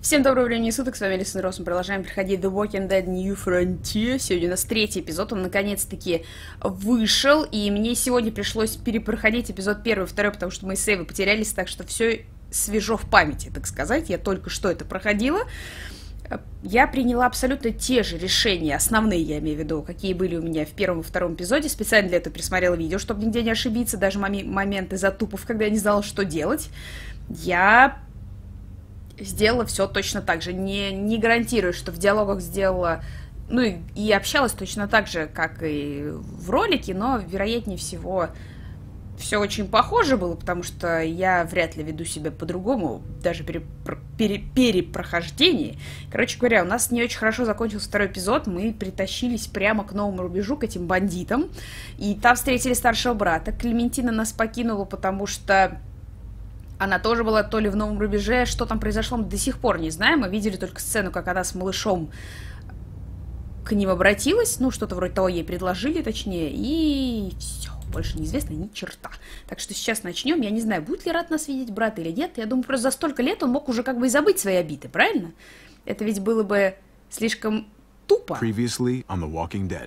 Всем доброго времени суток, с вами AlisanRose. Мы продолжаем проходить The Walking Dead New Frontier. Сегодня у нас третий эпизод, он наконец-таки вышел, и мне сегодня пришлось перепроходить эпизод 1 и 2, потому что мои сейвы потерялись, так что все свежо в памяти, так сказать. Я только что это проходила. Я приняла абсолютно те же решения, основные, я имею в виду, какие были у меня в первом и втором эпизоде. Специально для этого пересмотрела видео, чтобы нигде не ошибиться, даже моменты затупов, когда я не знала, что делать. Я сделала все точно так же. Не гарантирую, что в диалогах сделала... Ну и общалась точно так же, как и в ролике, но, вероятнее всего, все очень похоже было, потому что я вряд ли веду себя по-другому, даже при перепрохождении. Короче говоря, у нас не очень хорошо закончился второй эпизод. Мы притащились прямо к новому рубежу, к этим бандитам. И там встретили старшего брата. Клементина нас покинула, потому что... Она тоже была то ли в новом рубеже, что там произошло, мы до сих пор не знаем. Мы видели только сцену, как она с малышом к ним обратилась. Ну, что-то вроде того ей предложили, точнее. И все, больше неизвестно ни черта. Так что сейчас начнем. Я не знаю, будет ли рад нас видеть брат или нет. Я думаю, просто за столько лет он мог уже как бы и забыть свои обиды, правильно? Это ведь было бы слишком... тупо.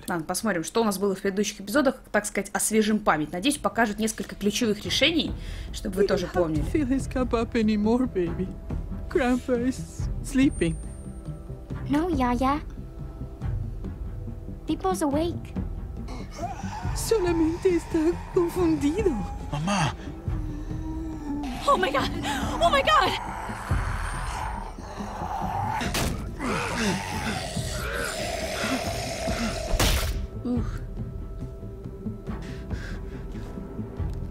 Ладно, посмотрим, что у нас было в предыдущих эпизодах, так сказать, освежим память. Надеюсь, покажут несколько ключевых решений, чтобы вы тоже помнили. No, Yaya. People's awake. Solamente está confundido. Mamá. Oh my god! Oh my god! Ух.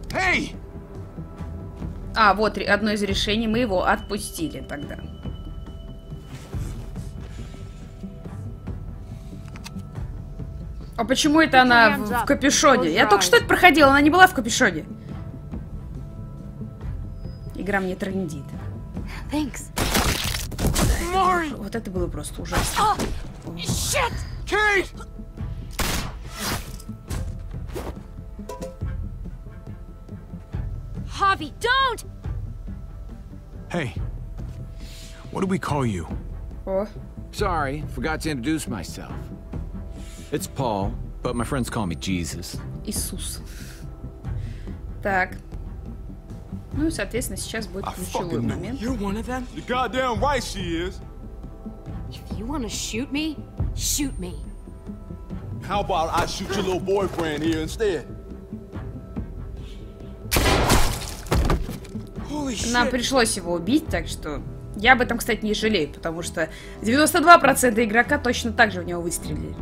Hey! А, вот одно из решений, мы его отпустили тогда. А почему это она в капюшоне? Я только что это проходила, она не была в капюшоне. Игра мне трындит. Вот это было просто ужасно. Shit! Kate! Javi, don't! Hey, what do we call you? О, Sorry, forgot to introduce myself. It's Paul, but my friends call me Jesus. Иисус. Так. Ну и, соответственно, сейчас будет ключевой момент. You're one of them? You're goddamn right she is. If you want to shoot me, shoot me. How about I shoot your little boyfriend here instead? Holy shit. Нам пришлось его убить, так что я об этом, кстати, не жалею, потому что 92% игрока точно так же в него выстрелили.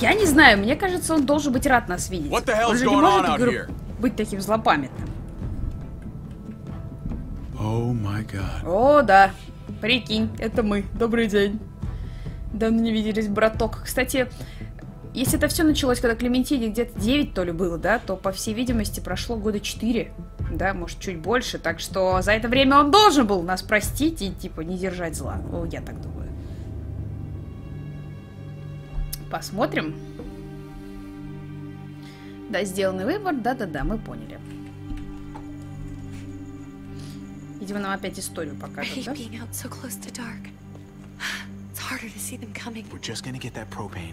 Я не знаю, мне кажется, он должен быть рад нас видеть. Он же не может быть таким злопамятным. О, да. Прикинь, это мы. Добрый день. Давно не виделись, браток. Кстати, если это все началось, когда Клементине где-то 9 то ли было, да, то, по всей видимости, прошло года 4. Да, может, чуть больше. Так что за это время он должен был нас простить и, типа, не держать зла. О, я так думаю. Посмотрим. Да, сделанный выбор. Да-да-да, мы поняли. Видимо, нам опять историю покажут, да?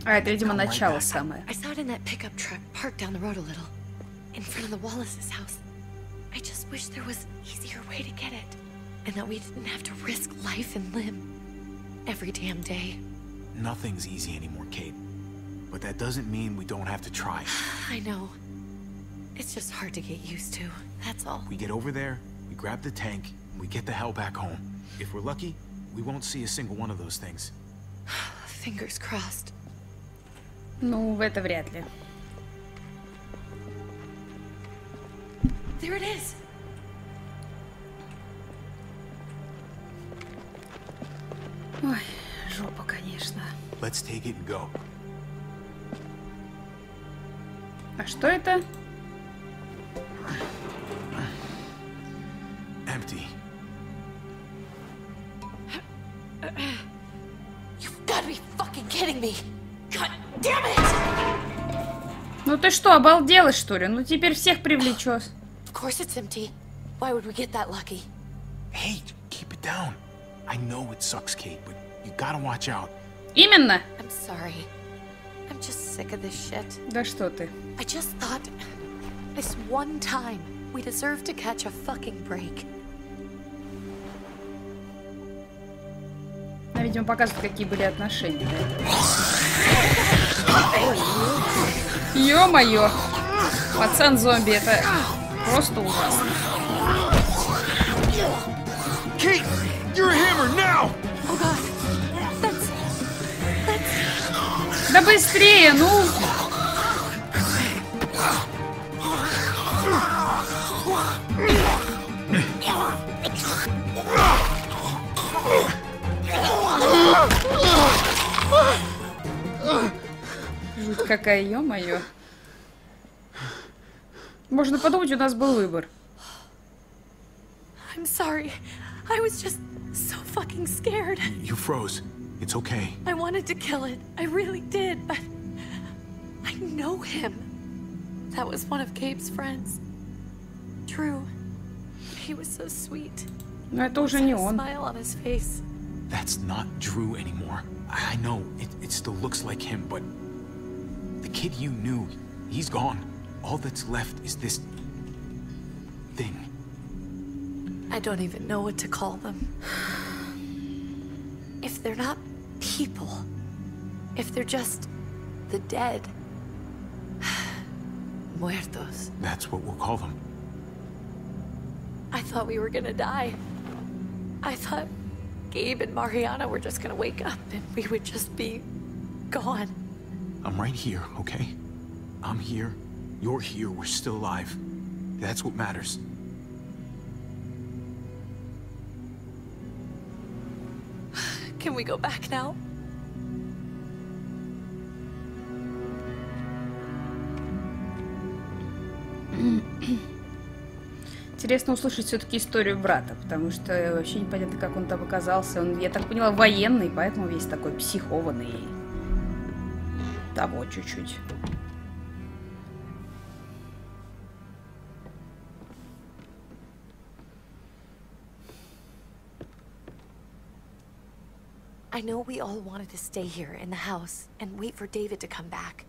А, это, видимо, начало самое. Nothing's easy anymore, Kate. But that doesn't mean we don't have to try. I know. It's just hard to get used to. That's all. We get over there, we grab the tank, and we get the hell back home. If we're lucky, we won't see a single one of those things. Fingers crossed. Ну, в это вряд ли. There it is. Ой, жопа, конечно. Let's take it and go. А что это? Empty. You've got to be fucking kidding me. God damn it! Ну ты что, обалдела, что ли? Ну теперь всех привлечешь. Of course it's empty. Why would we get that lucky? Hey, keep it down. I know it sucks, Kate, but you gotta watch out. Именно. I'm sorry. I'm just sick of this shit. Да что ты. I just thought this one time we deserve to catch a fucking break. А, видимо, показывают, какие были отношения. Ё-моё! Пацан-зомби, это просто ужасно. Kate, you're a hammer now! Oh god. That's... Да быстрее, ну! Жуть какая, ё-моё. Можно подумать, у нас был выбор. I'm sorry. I was just so fucking scared. You froze. It's okay. I wanted to kill it. I really did, but I know him. That was one of Gabe's friends. Drew. He was so sweet. Но это уже не он. Smile on his face. That's not Drew anymore. I know, it still looks like him, but the kid you knew, he's gone. All that's left is this thing. I don't even know what to call them. If they're not people, if they're just the dead, muertos. That's what we'll call them. I thought we were gonna die. I thought Gabe and Mariana were just gonna wake up and we would just be gone. I'm right here, okay? I'm here, you're here, we're still alive. That's what matters. Can we go back now? Интересно услышать все-таки историю брата, потому что вообще непонятно, как он там оказался. Он, я так поняла, военный, поэтому весь такой психованный. Того чуть-чуть. I know we all wanted to stay here in the house and wait for David to come back.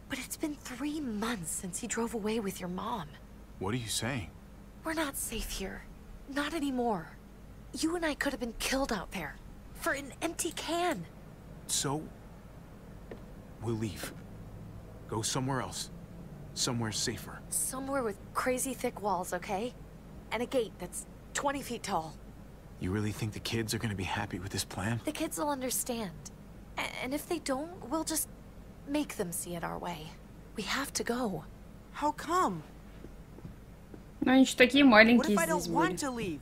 But it's been 3 months since he drove away with your mom. What are you saying? We're not safe here. Not anymore. You and I could have been killed out there. For an empty can. So, we'll leave. Go somewhere else. Somewhere safer. Somewhere with crazy thick walls, okay? And a gate that's 20 feet tall. You really think the kids are gonna be happy with this plan? The kids will understand. And if they don't, we'll just make them see it our way. We have to go. How come? Ну, они же такие What маленькие if I здесь don't want были. to leave?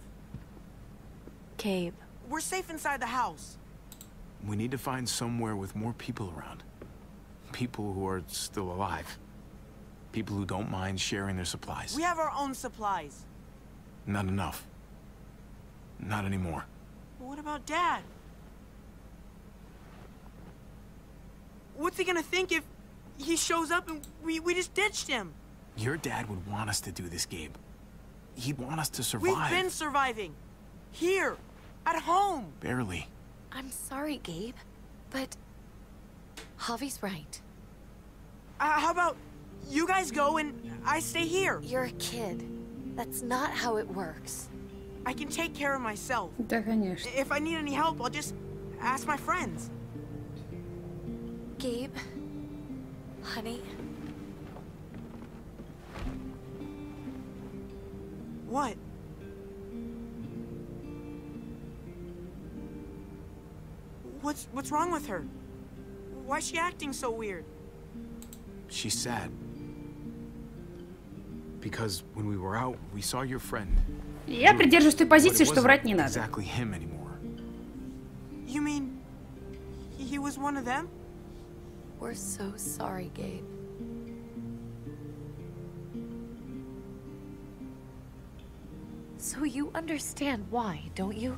Gabe. We're safe inside the house. We need to find somewhere with more people around. People who are still alive. People who don't mind sharing their supplies. We have our own supplies. Not enough. Not anymore. But what about Dad? What's he gonna think if he shows up and we just ditched him? Your dad would want us to do this, Gabe. He'd want us to survive. We've been surviving. Here. At home. Barely. I'm sorry, Gabe. But Javi's right. How about you guys go and I stay here? You're a kid. That's not how it works. I can take care of myself. Да, конечно. If I need any help, I'll just ask my friends. Gabe, honey, What? What's wrong with her? Why is she acting so weird? She's sad. Because when we were out, we saw your friend. Я придерживаюсь той But позиции, it что врать не wasn't надо. exactly him anymore. You mean he was one of them? we're so sorry, Gabe. So you understand why, don't you?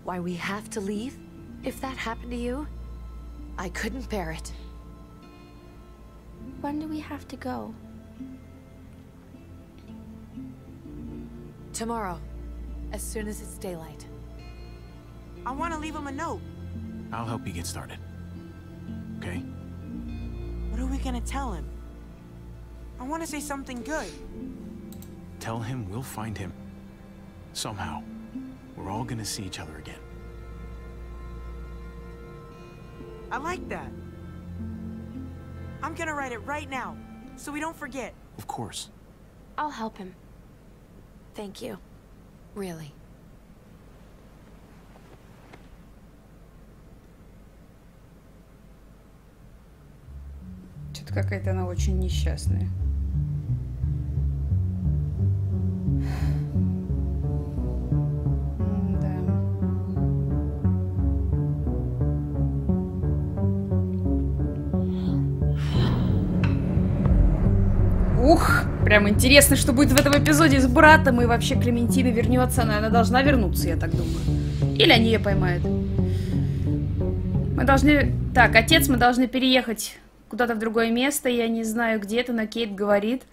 Why we have to leave? If that happened to you, I couldn't bear it. When do we have to go? Tomorrow, as soon as it's daylight. I want to leave him a note. I'll help you get started. Okay? What are we gonna tell him? I want to say something good. Tell him we'll find him. Somehow. We're all gonna see each other again. I like that. I'm gonna write it right now, so we don't forget. Of course. I'll help him. Thank you. Really. Что-то какая-то она очень несчастная. Ух, прям интересно, что будет в этом эпизоде с братом, и вообще Клементина вернется, она должна вернуться, я так думаю. Или они ее поймают. Мы должны... Так, отец, мы должны переехать куда-то в другое место, я не знаю где это, но Кейт говорит,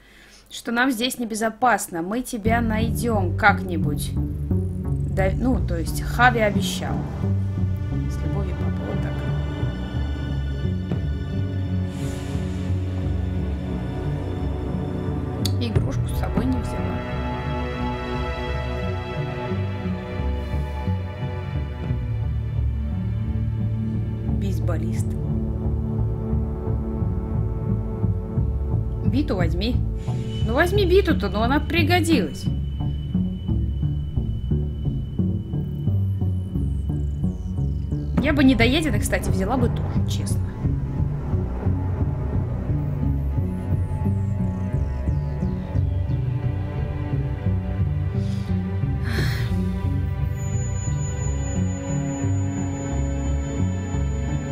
что нам здесь небезопасно, мы тебя найдем как-нибудь. Да, ну, то есть, Хави обещал. С любовью, папа, вот так. Игрушку с собой не взяла. Бейсболист. Биту возьми. Ну возьми биту-то, но она пригодилась. Я бы недоеденный, кстати, взяла бы тоже, честно.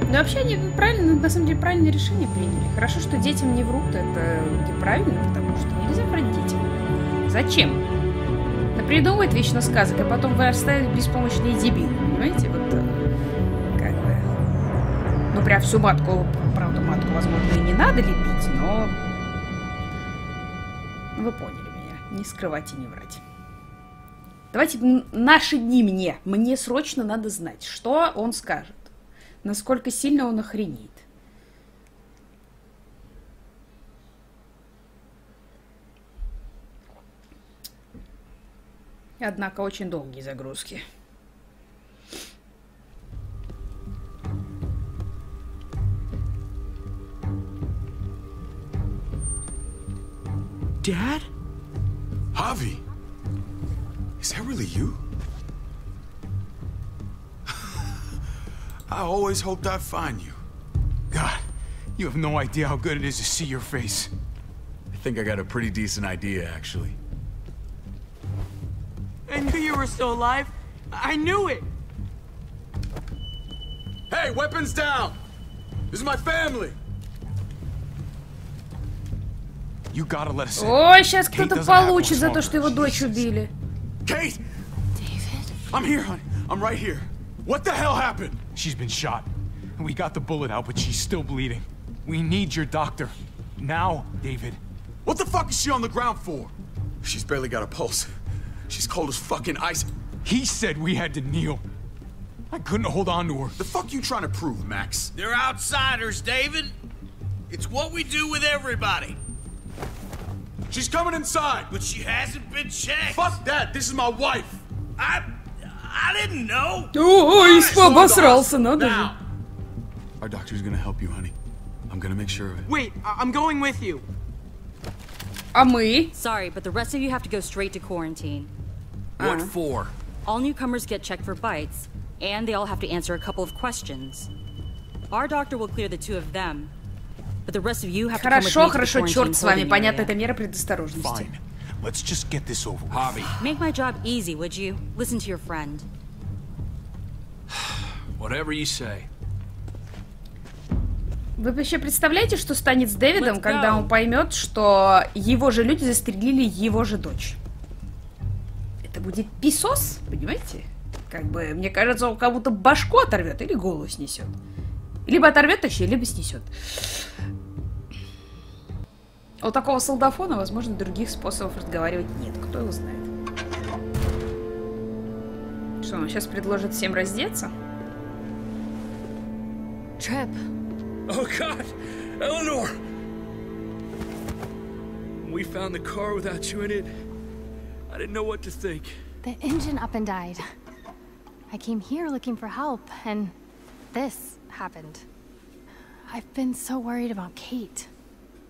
Но вообще они правильно, на самом деле, правильное решение приняли. Хорошо, что детям не врут, это неправильно, потому что нельзя врать детям. Зачем? Напридумывает вечно сказок, а потом вырастают беспомощные дебилы, понимаете? Вот как бы... Ну, прям всю матку, правда, матку, возможно, и не надо лепить, но... Вы поняли меня. Не скрывать и не врать. Давайте наши дни мне. Мне срочно надо знать, что он скажет. Насколько сильно он охренеет. Однако очень долгие загрузки. Dad? Javi? Is that really you? I always hoped I'd find you. God, you have no idea how good it is to see your face. I think I got a pretty decent idea, actually. I knew you were still alive. I knew it. Hey, weapons down! This is my family! You gotta let us in. Ой, сейчас Kate кто-то doesn't have получит what's за wrong то, with что her, его дочь she says. убили. Kate! David? I'm here, honey. I'm right here. What the hell happened? She's been shot. We got the bullet out, but she's still bleeding. We need your doctor. Now, David. What the fuck is she on the ground for? She's barely got a pulse. She's cold as fucking ice. He said we had to kneel. I couldn't hold on to her. The fuck you trying to prove, Max? They're outsiders, David. It's what we do with everybody. She's coming inside. But she hasn't been checked. Fuck that. This is my wife. I didn't know. Ой, обосрался, надо же. Now. Our doctor's gonna help you, honey. I'm gonna make sure of it. Wait, I'm going with you. А мы? Sorry, but the rest of you have to go straight to quarantine. What for? All newcomers get checked for bites, and they all have to answer a couple of questions. Our doctor will clear the two of them, but the rest of you have to come with me Хорошо, to the хорошо, quarantine черт с вами, holding понятно, area. это мера предосторожности. Fine. Let's just get this over with. Javi. Make my job easy, would you? Listen to your friend. Whatever you say. Вы вообще представляете, что станет с Дэвидом, Let's когда go. он поймет, что его же люди застрелили его же дочь? Это будет писос, понимаете? Как бы, мне кажется, он как будто башку оторвет или голову снесет. Либо оторвет точнее, либо снесет. У такого солдафона, возможно, других способов разговаривать нет. Кто его знает? Что, он сейчас предложит всем раздеться? Trip. Oh, God! Eleanor! We found the car without you in it. I didn't know what to think. The engine up and died. I came here looking for help, and this happened. I've been so worried about Kate.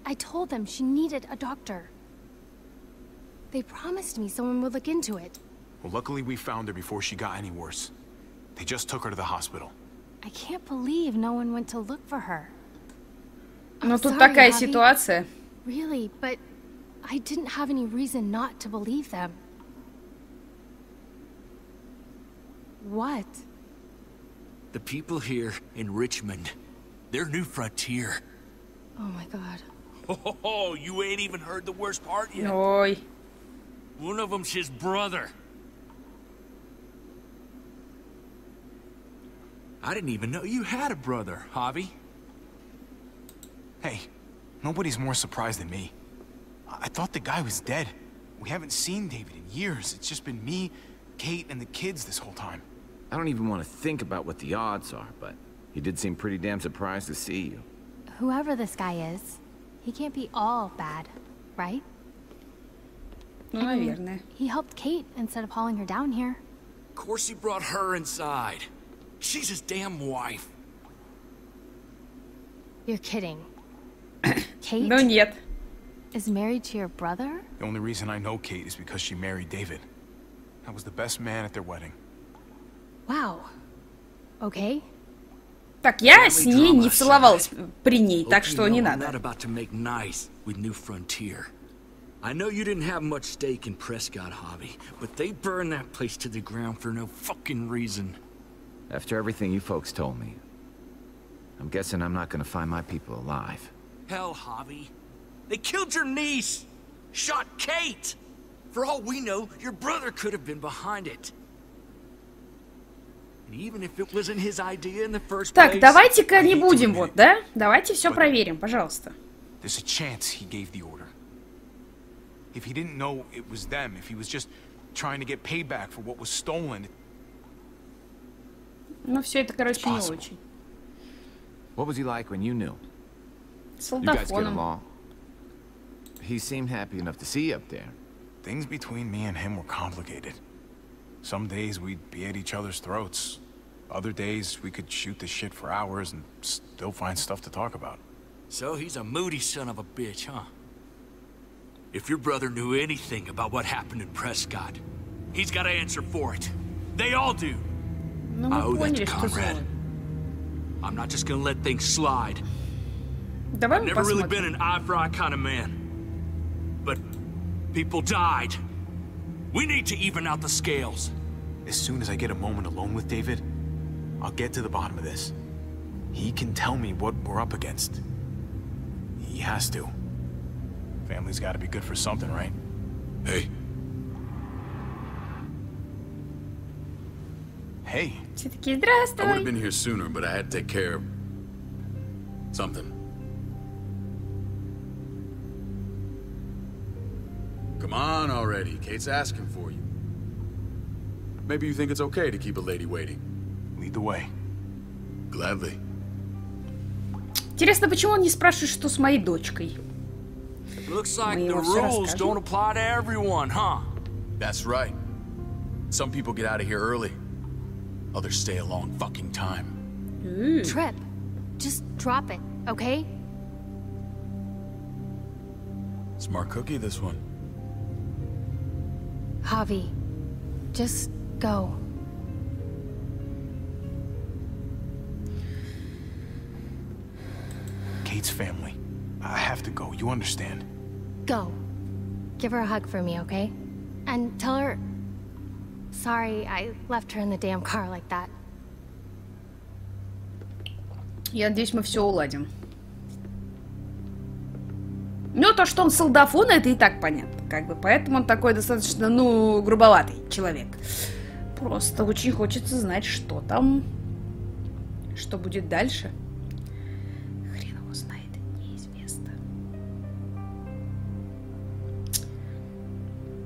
I told them she needed a doctor. They promised me someone would look into it. Well, luckily we found her before she got any worse. They just took her to the hospital. I can't believe no one went to look for her. Ну тут такая Javi. ситуация. Really, but I didn't have any reason not to believe them. What? The people here in Richmond, their new frontier. Oh my god. Oh, you ain't even heard the worst part yet. Ой. One of them's his brother. I didn't even know you had a brother, Javi. Hey, nobody's more surprised than me. I thought the guy was dead. We haven't seen David in years. It's just been me, Kate, and the kids this whole time. I don't even want to think about what the odds are, but he did seem pretty damn surprised to see you. Whoever this guy is, he can't be all bad, right? Ну, наверное. He helped Kate instead of hauling her down here. Of course he brought her inside. She's his damn wife. You're kidding. Kate Ну нет. is married to your brother? The only reason I know Kate is because she married David. I was the best man at their wedding. Wow. Okay. Так, я с ней не целовалась при ней, так что не надо. I'm not about to make nice with New Frontier. I know you didn't have much stake in Prescott, Javi, but they burned that place to the ground for no fucking reason. After everything you folks told me, I'm guessing I'm not gonna find my people alive. Hell, Javi. They killed your niece! Shot Kate! For all we know, your brother could have been behind it. And even if it wasn't his idea in the first place... Так, давайте-ка не будем вот, да? Давайте все проверим, пожалуйста. There's a chance he gave the order. If he didn't know it was them, if he was just trying to get payback for what was stolen... Ну, все это, короче, не очень. What was he like when you knew? С You guys get солдафоном. along? He seemed happy enough to see you up there. Things between me and him were complicated. Some days we'd be at each other's throats. Other days we could shoot the shit for hours and still find stuff to talk about. So he's a moody son of a bitch, huh? If your brother knew anything about what happened in Prescott, he's got to answer for it. They all do. Ну, I мы owe that поняли, to что Conrad. зло. I'm not just gonna let things slide. Давай I've мы never really посмотрим. been an eye-for-eye kind of man. But people died. We need to even out the scales. As soon as I get a moment alone with David, I'll get to the bottom of this. He can tell me what we're up against. He has to. Family's gotta be good for something, right? Hey. Hey. Все такие, I would have здравствуй. been here sooner, but I had to take care of something. Come on already. Kate's asking for you. Maybe you think it's okay to keep a lady waiting. Lead the way. Gladly. Интересно, почему он не спрашивает, что с моей дочкой? Looks like Мы the ему всё rules расскажем. don't apply to everyone, huh? That's right. Some people get out of here early. Others stay a long fucking time. Trip. Just drop it, okay? Smart cookie, this one. Javi, just go. Kate's family. I have to go, you understand. Go. Give her a hug for me, okay? And tell her... Sorry, I left her in the damn car like that. Я надеюсь, мы все уладим. Ну, то, что он солдафон, это и так понятно, как бы. Поэтому он такой достаточно, ну, грубоватый человек. Просто очень хочется знать, что там, что будет дальше. Хрен его знает, неизвестно.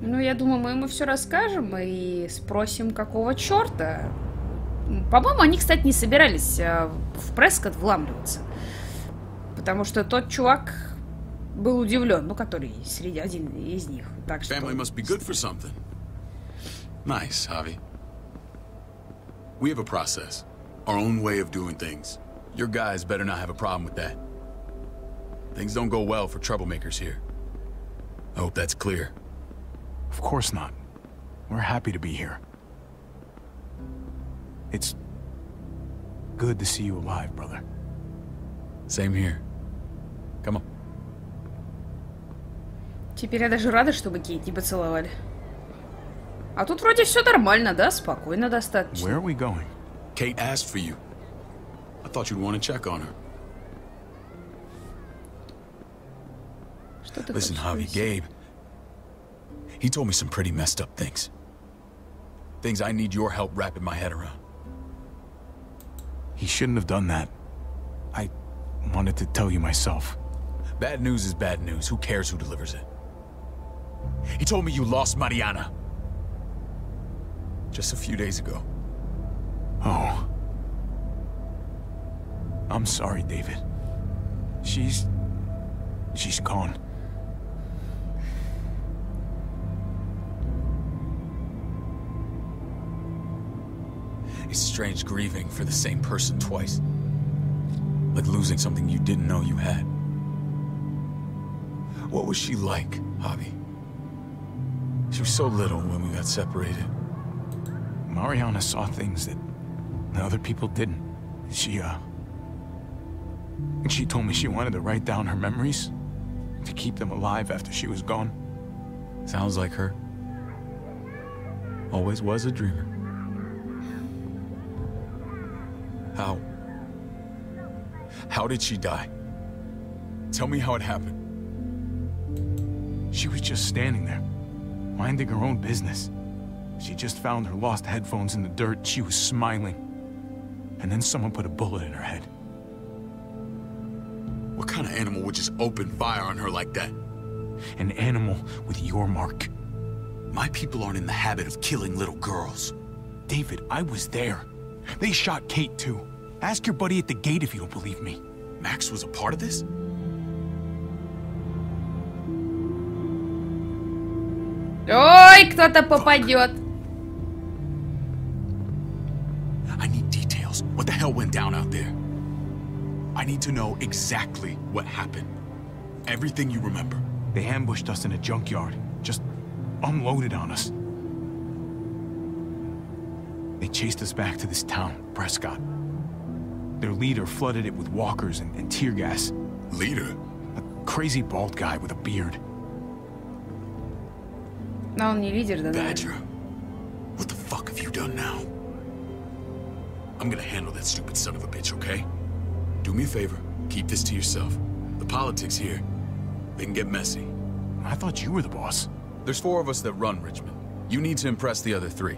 Ну, я думаю, мы ему все расскажем и спросим, какого черта. По-моему, они, кстати, не собирались в Прескотт вламливаться. Потому что тот чувак был удивлен, ну, который среди один из них. Так что... Family must be good for something. Nice, Javi. We have a process. Our own way of doing things. Your guys better not have a problem with that. Things don't go well for troublemakers here. I hope that's clear. Of course not. We're happy to be here. It's good to see you alive, brother. Same here. Come on. Теперь я даже рада, чтобы Кейт не поцеловали. А тут вроде все нормально, да? Спокойно достаточно. Where are we going? Kate asked for you. I thought you'd want to check on her. Listen, Javi, Gabe. He told me some pretty messed up things. Things I need your help wrapping my head around. He shouldn't have done that. I wanted to tell you myself. Bad news is bad news. Who cares who delivers it? He told me you lost Mariana. Just a few days ago. Oh. I'm sorry, David. She's gone. It's strange grieving for the same person twice. Like losing something you didn't know you had. What was she like, Javi? She was so little when we got separated. Mariana saw things that other people didn't. She told me she wanted to write down her memories to keep them alive after she was gone. Sounds like her. Always was a dreamer. How did she die? Tell me how it happened. She was just standing there, minding her own business. She just found her lost headphones in the dirt. She was smiling. And then someone put a bullet in her head. What kind of animal would just open fire on her like that? An animal with your mark. My people aren't in the habit of killing little girls. David, I was there. They shot Kate too. Ask your buddy at the gate if you don't believe me. Max was a part of this? Ой, кто-то попадет. I need details. What the hell went down out there? I need to know exactly what happened. Everything you remember. They ambushed us in a junkyard. Just unloaded on us. They chased us back to this town, Prescott. Their leader flooded it with walkers and tear gas. Leader? A crazy bald guy with a beard. Но он не лидер, да? Badger, what the fuck have you done now? I'm gonna handle that stupid son of a bitch, okay? Do me a favor, keep this to yourself. The politics here, they can get messy. I thought you were the boss. There's 4 of us that run Richmond. You need to impress the other 3.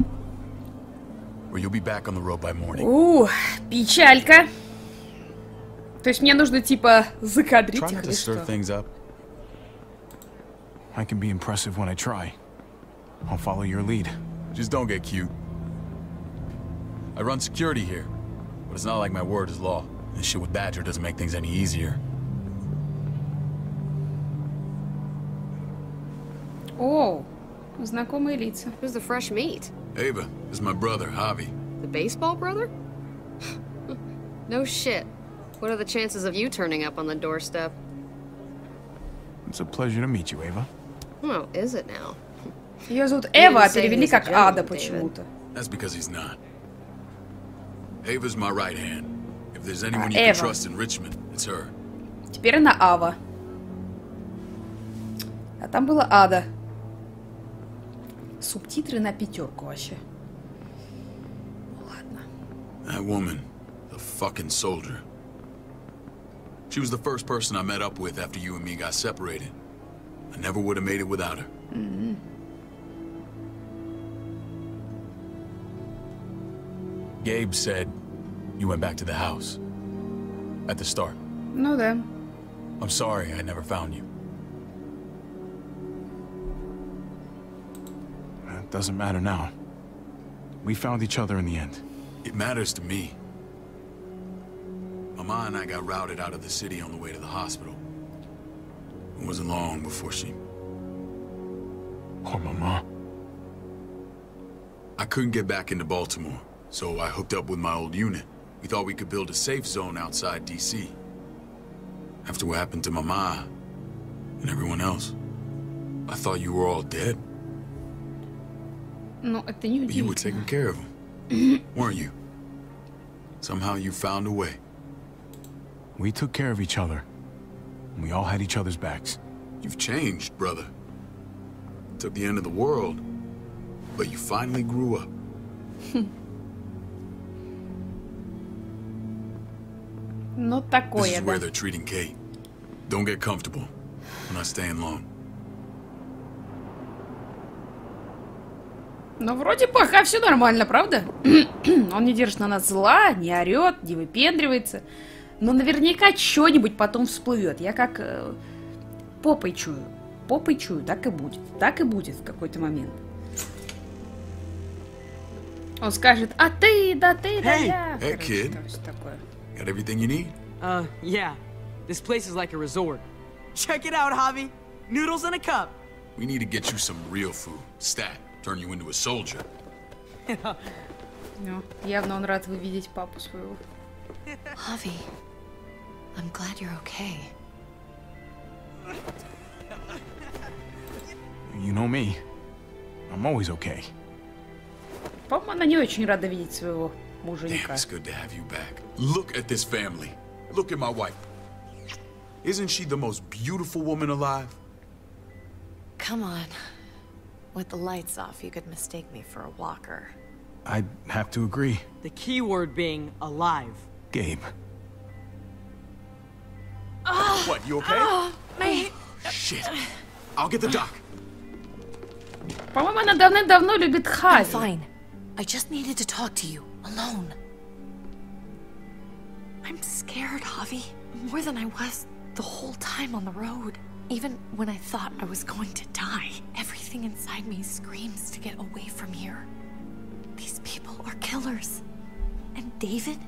Or you'll be back on the road by morning. Печалька. То есть мне нужно типа закадрить Try их not to или stir что? things up. I can be impressive when I try. I'll follow your lead. Just don't get cute. I run security here, but it's not like my word is law. This shit with Badger doesn't make things any easier. О, знакомые лица. Who's the fresh meat? Ava, this is my brother, Javi. The baseball brother? No shit. What are the chances of you turning up on the doorstep? It's a pleasure to meet you, Ava. Oh, is it now? Ее зовут Эва, а перевели как Ада почему-то. That's because he's not. Ava's my right hand. If there's anyone you can trust in Richmond, it's her. Теперь она Ава. А там была Ада. Субтитры на 5 вообще. Ладно. That woman, the fucking soldier. She was the first person I met up with after you and me got separated. I never would have made it without her. Gabe said you went back to the house. At the start. Ну да. I'm sorry I never found you. It doesn't matter now. We found each other in the end. It matters to me. Mama and I got routed out of the city on the way to the hospital. It wasn't long before she... Poor Mama. I couldn't get back into Baltimore, so I hooked up with my old unit. We thought we could build a safe zone outside D.C. After what happened to Mama and everyone else, I thought you were all dead. Ну, это не But you were taking care of them, weren't you? Somehow you found a way. We took care of each other. And we all had each other's backs. You've changed, brother. It took the end of the world, but you finally grew up. Ну, This такое, is where да. they're treating Kate. Don't get comfortable. We're not staying long. Но вроде пока все нормально, правда? Он не держит на нас зла, не орет, не выпендривается. Но наверняка что-нибудь потом всплывет. Я как попой чую. Попой чую, так и будет. Так и будет в какой-то момент. Он скажет, а ты, да ты, да я. Hey, Короче, kid. короче, такое. Got everything you need? Yeah. This place is like a resort. Check it out, Javi. Noodles in a cup. We need to get you some real food. Stat. Turn you into a soldier. Ну, явно он рад увидеть папу своего. Javi, I'm glad you're okay. You know me. I'm always okay. По-моему, она не очень рада видеть своего Damn, муженька. it's good to have you back. Look at this family. Look at my wife. Isn't she the most beautiful woman alive? Come on. With the lights off, you could mistake me for a walker. I'd have to agree. The key word being alive. Gabe. What, you okay? My... Shit. I'll get the doc. По-моему, она давным-давно любит I'm Хави. fine. I just needed to talk to you, alone. I'm scared, Javi. More than I was the whole time on the road. Even when I thought I was going to die, everything inside me screams to get away from here. These people are killers. And David?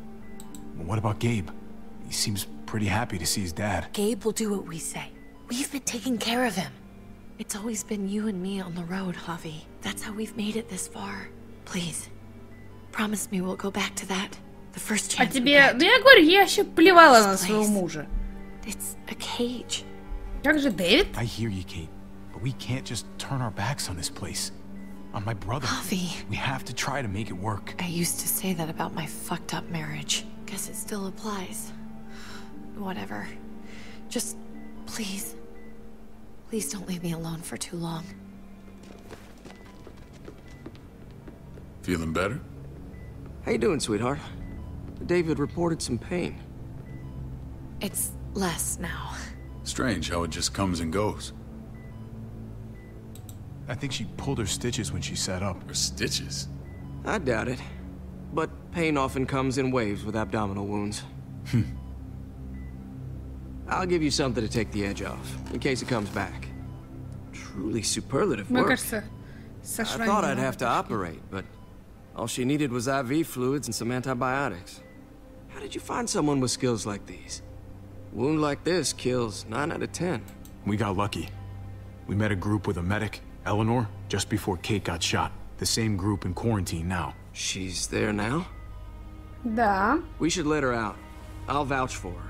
What about Gabe? He seems pretty happy to see his dad. Gabe will do what we say. We've been taking care of him. It's always been you and me on the road, Javi. That's how we've made it this far. Please, promise me we'll go back to that. The first А chance we тебе... get. Ну, я говорю, я еще плевала на своего мужа. It's a cage. Как же Дэвид? I hear you, Kate, but we can't just turn our backs on this place. On my brother. Javi. We have to try to make it work. I used to say that about my fucked up marriage. Guess it still applies. Whatever. Just, please. Please don't leave me alone for too long. Feeling better? How you doing, sweetheart? David reported some pain. It's less now. Strange how it just comes and goes. I think she pulled her stitches when she sat up. Her stitches? I doubt it. But pain often comes in waves with abdominal wounds. I'll give you something to take the edge off, in case it comes back. Truly superlative Мне work. кажется, со I швами thought I'd много have to operate, but all she needed was IV fluids and some antibiotics. How did you find someone with skills like these? A wound like this kills 9 out of 10. We got lucky. We met a group with a medic, Eleanor, just before Kate got shot. The same group in quarantine now. She's there now? Да. We should let her out. I'll vouch for her.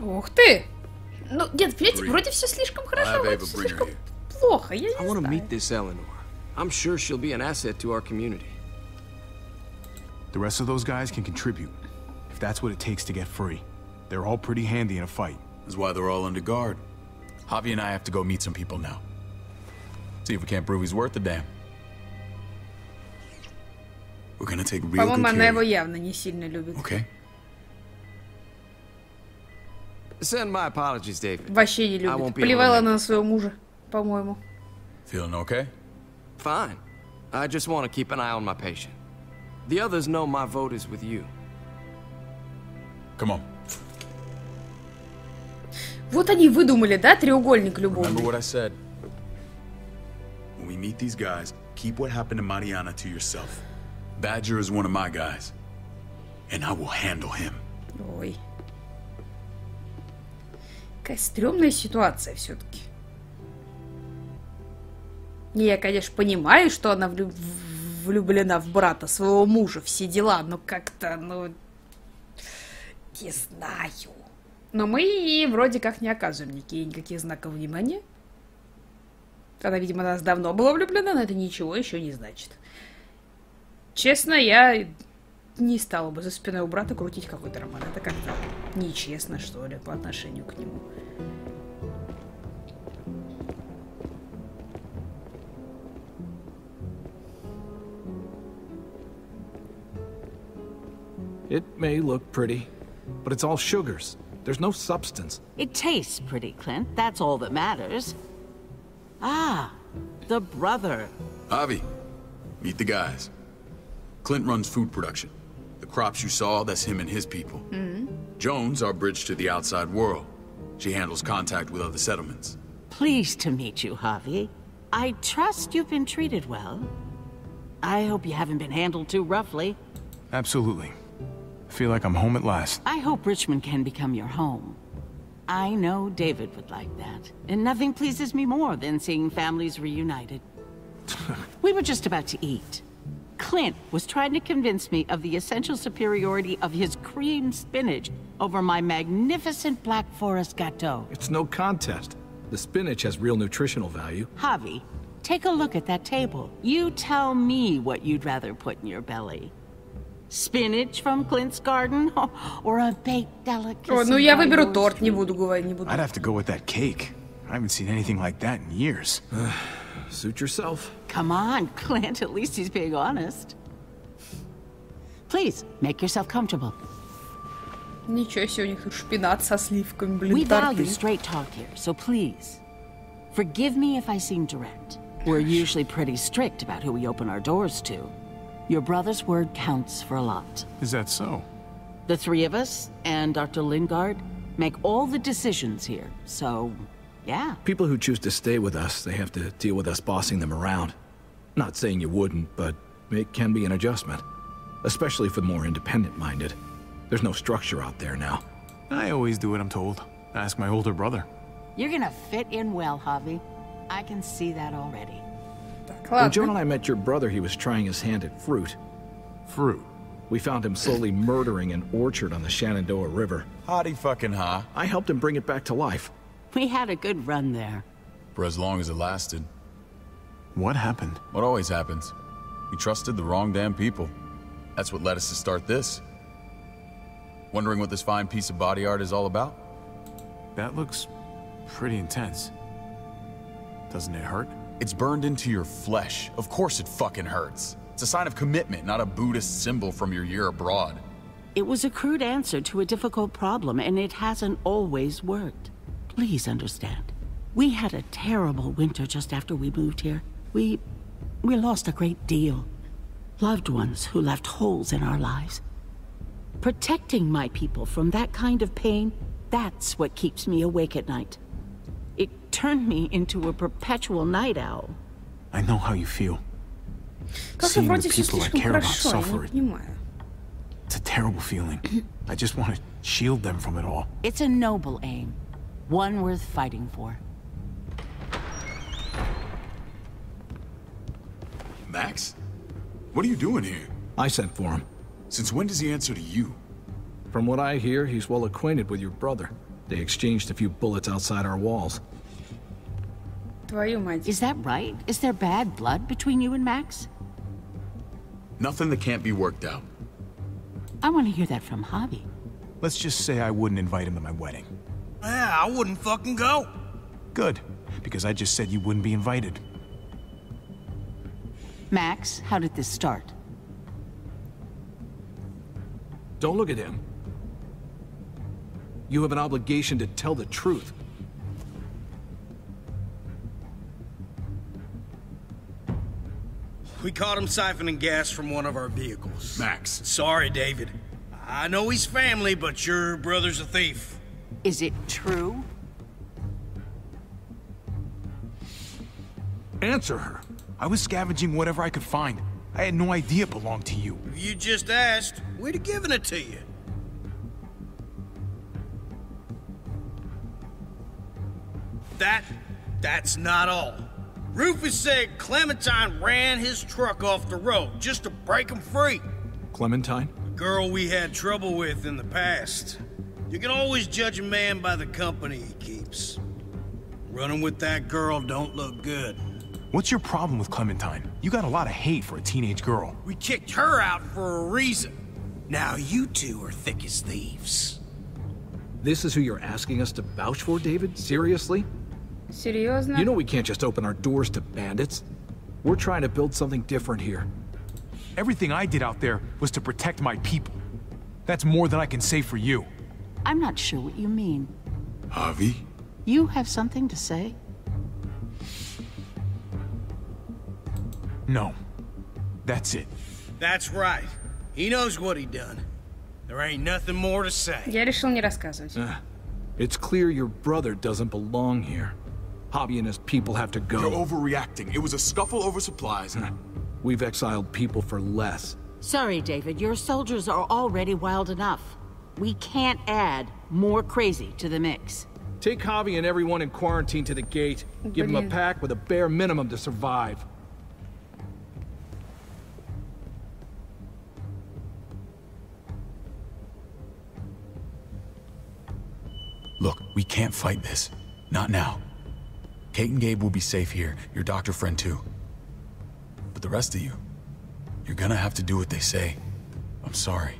Ух ты! Ну, нет, понимаете, вроде все слишком хорошо, вроде все слишком плохо, я I не want to знаю. meet this Eleanor. I'm sure she'll be an asset to our community. The rest of those guys can contribute, if that's what it takes to get free. They're all pretty handy in a fight. That's why they're all under guard. Javi and I have to go meet some people now. See if we can't prove he's worth a damn. We're gonna take real По-моему, good она care его of you. явно не сильно любит. Okay? Send my apologies, David. Вообще не I won't любит. be able to Плевала make она на своего мужа, по-моему. Feeling okay? Fine. I just want to keep an eye on my patient. The others know my vote is with you. Come on. Вот они выдумали, да, треугольник любовный. Remember what I said. When we meet these guys, keep what happened to Mariana to yourself. Badger is one of my guys, and I will handle him. Ой. Какая стрёмная ситуация все-таки. Я, конечно, понимаю, что она влюблена в брата своего мужа, все дела, но как-то, ну, не знаю. Но мы вроде как не оказываем никаких знаков внимания. Она, видимо, нас давно была влюблена, но это ничего еще не значит. Честно, я не стала бы за спиной у брата крутить какой-то роман. Это как-то нечестно, что ли, по отношению к нему. It may look pretty, but it's all sugars. There's no substance. It tastes pretty, Clint. That's all that matters. Ah, the brother. Javi, meet the guys. Clint runs food production. The crops you saw, that's him and his people. Jones, our bridge to the outside world. She handles contact with other settlements. Pleased to meet you, Javi. I trust you've been treated well. I hope you haven't been handled too roughly. Absolutely. I feel like I'm home at last. I hope Richmond can become your home. I know David would like that. And nothing pleases me more than seeing families reunited. We were just about to eat. Clint was trying to convince me of the essential superiority of his cream spinach over my magnificent Black Forest gâteau. It's no contest. The spinach has real nutritional value. Javi, take a look at that table. You tell me what you'd rather put in your belly. Spinach from Clint's garden or a baked delicacy? О, ну я выберу торт, не буду говорить, не буду. I'd have to go with that cake. I haven't seen anything like that in years. Suit yourself. Come on, Clint, at least he's being honest. Please, make yourself comfortable. Ничего себе, у них тут шпинат со сливками, блин, We value торты. straight talk here, so please, forgive me if I seem direct. We're usually pretty strict about who we open our doors to. Your brother's word counts for a lot. Is that so? The three of us and Dr. Lingard make all the decisions here, so yeah. People who choose to stay with us, they have to deal with us bossing them around. Not saying you wouldn't, but it can be an adjustment. Especially for the more independent-minded. There's no structure out there now. I always do what I'm told. Ask my older brother. You're gonna fit in well, Javi. I can see that already. When Joan and I met your brother, he was trying his hand at fruit. Fruit? We found him slowly murdering an orchard on the Shenandoah River. Howdy fucking ha. I helped him bring it back to life. We had a good run there. For as long as it lasted. What happened? What always happens. We trusted the wrong damn people. That's what led us to start this. Wondering what this fine piece of body art is all about? That looks pretty intense. Doesn't it hurt? It's burned into your flesh. Of course it fucking hurts. It's a sign of commitment, not a Buddhist symbol from your year abroad. It was a crude answer to a difficult problem, and it hasn't always worked. Please understand. We had a terrible winter just after we moved here. We lost a great deal. Loved ones who left holes in our lives. Protecting my people from that kind of pain, that's what keeps me awake at night. It turned me into a perpetual night owl. I know how you feel. Как-то Seeing вроде the все people I слишком care about хорошо, я suffer. не понимаю. It's a terrible feeling. I just want to shield them from it all. It's a noble aim. One worth fighting for. Max? What are you doing here? I sent for him. Since when does he answer to you? From what I hear, he's well acquainted with your brother. They exchanged a few bullets outside our walls. Твою мать. Is that right? Is there bad blood between you and Max? Nothing that can't be worked out. I want to hear that from Javi. Let's just say I wouldn't invite him to my wedding. Yeah, I wouldn't fucking go. Good, because I just said you wouldn't be invited. Max, how did this start? Don't look at him. You have an obligation to tell the truth. We caught him siphoning gas from one of our vehicles. Max. Sorry, David. I know he's family, but your brother's a thief. Is it true? Answer her. I was scavenging whatever I could find. I had no idea it belonged to you. If you just asked, we'd have given it to you. That's not all. Rufus said Clementine ran his truck off the road just to break him free. Clementine? A girl we had trouble with in the past. You can always judge a man by the company he keeps. Running with that girl don't look good. What's your problem with Clementine? You got a lot of hate for a teenage girl. We kicked her out for a reason. Now you two are thick as thieves. This is who you're asking us to vouch for, David? Seriously? Серьезно? You know we can't just open our doors to bandits. We're trying to build something different here. Everything I did out there was to protect my people. That's more than I can say for you. I'm not sure what you mean. Javi? You have something to say? No. That's it. That's right. He knows what he done. There ain't nothing more to say. Я решил не рассказывать. It's clear your brother doesn't belong here. Javi and his people have to go. You're overreacting. It was a scuffle over supplies. We've exiled people for less. Sorry, David. Your soldiers are already wild enough. We can't add more crazy to the mix. Take Javi and everyone in quarantine to the gate. Give them a pack with a bare minimum to survive. Look, we can't fight this. Not now. Kate and Gabe will be safe here, your doctor friend too. But the rest of you, you're gonna have to do what they say. I'm sorry.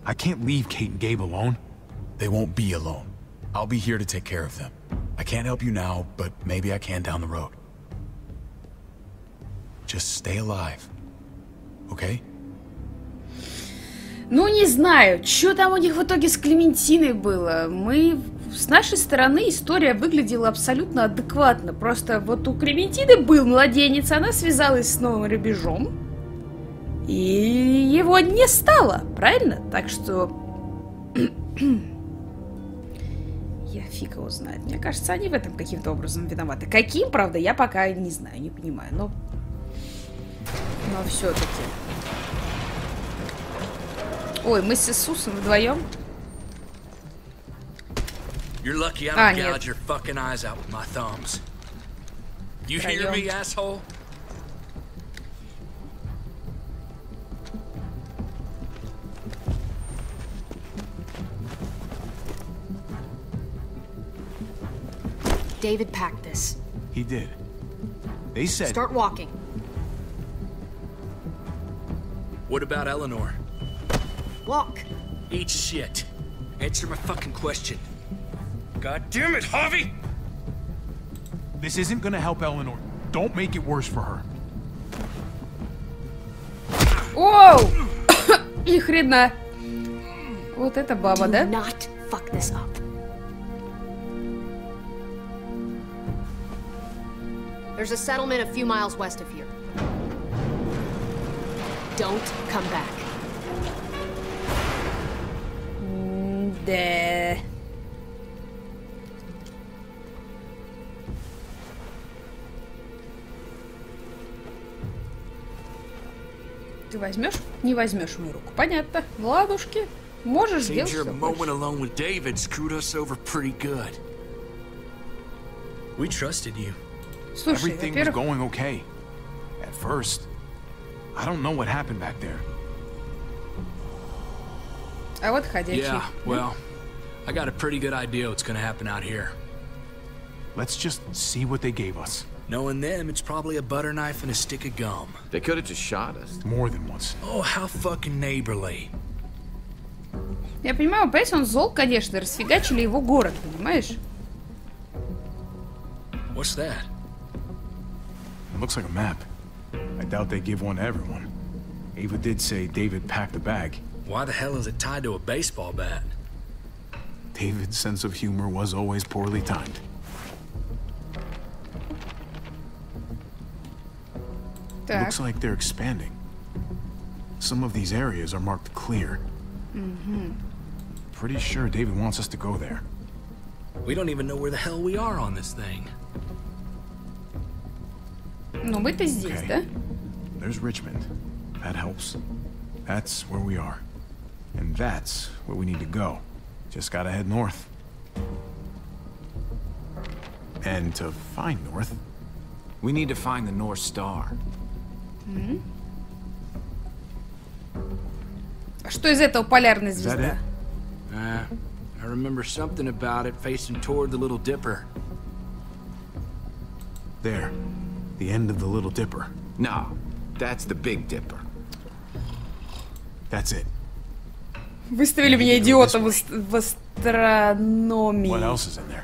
I can't leave Kate and Gabe alone. They won't be alone. I'll be here to take care of them. I can't help you now, but maybe I can down the road. Just stay alive. Okay? Ну, не знаю, что там у них в итоге с Клементиной было. С нашей стороны история выглядела абсолютно адекватно. Просто вот у Клементины был младенец, она связалась с новым рубежом. И его не стало, правильно? Так что... Я фиг его знает. Мне кажется, они в этом каким-то образом виноваты. Каким, правда, я пока не знаю, не понимаю. Но все-таки... Ой, мы с Иисусом вдвоем. You're lucky I don't gouge your fucking eyes out with my thumbs. You hear me, asshole? David packed this. He did. They said... Start walking. What about Eleanor? Walk. Eat shit. Answer my fucking question. God damn it, Javi! This isn't gonna help Eleanor. Don't make it worse for her. Оу! Ни хрена. Вот это баба, да? Do not fuck this up. There's a settlement a few miles west of here. Don't come back. Да. Ты возьмешь? Не возьмешь мою руку. Понятно. Ладушки. Можешь сделать, что moment alone with David screwed us over pretty good. We trusted you. Слушай, Everything was going okay. At first. I don't know what happened back there. А вот ходячий. Yeah, well, I got a pretty good idea what's gonna happen out here. Let's just see what they gave us. Knowing them, it's probably a butter knife and a stick of gum. They could have just shot us. More than once. Oh, how fucking neighborly. Я понимаю, понимаешь, он зол, конечно, расфигачили его город, понимаешь? What's that? It looks like a map. I doubt they give one to everyone. Ava did say David packed the bag. Why the hell is it tied to a baseball bat? David's sense of humor was always poorly timed. Looks like they're expanding. Some of these areas are marked clear. Pretty sure David wants us to go there. We don't even know where the hell we are on this thing. Ну, мы-то здесь, да? There's Richmond. That helps. That's where we are. And that's where we need to go. Just gotta head north. And to find north, we need to find the North Star. А что из этого полярная звезда? I remember something about it facing toward the Little Dipper. There. The end of the Little Dipper. No, that's the Big Dipper. That's it. Выставили меня идиота в астрономии. What else is in there?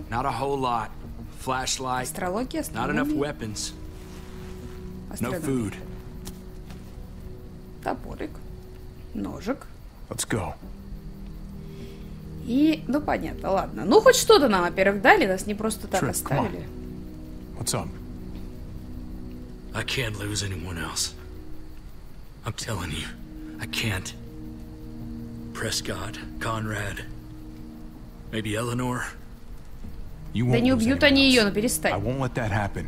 Not a whole lot. Flashlight. Астрология, Not enough астрономия. weapons. No food. Топорик. Ножик. Let's go. И, ну понятно, ладно. Ну хоть что-то нам, во-первых, дали, нас не просто так оставили. What's up? I can't lose anyone else. I'm telling you, I can't. Prescott, Conrad, maybe Eleanor. Да не убьют они ее, но перестань. I won't let that happen.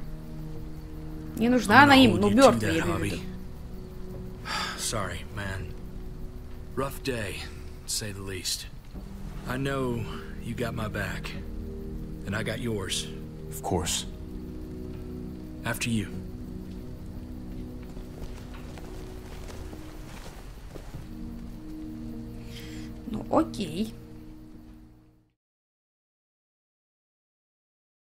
Не нужна она им, ну мертвая, я имею в виду. Sorry, man. Rough day, to say the least. I know you got my back, and I got yours. Of course. After you. Ну, окей.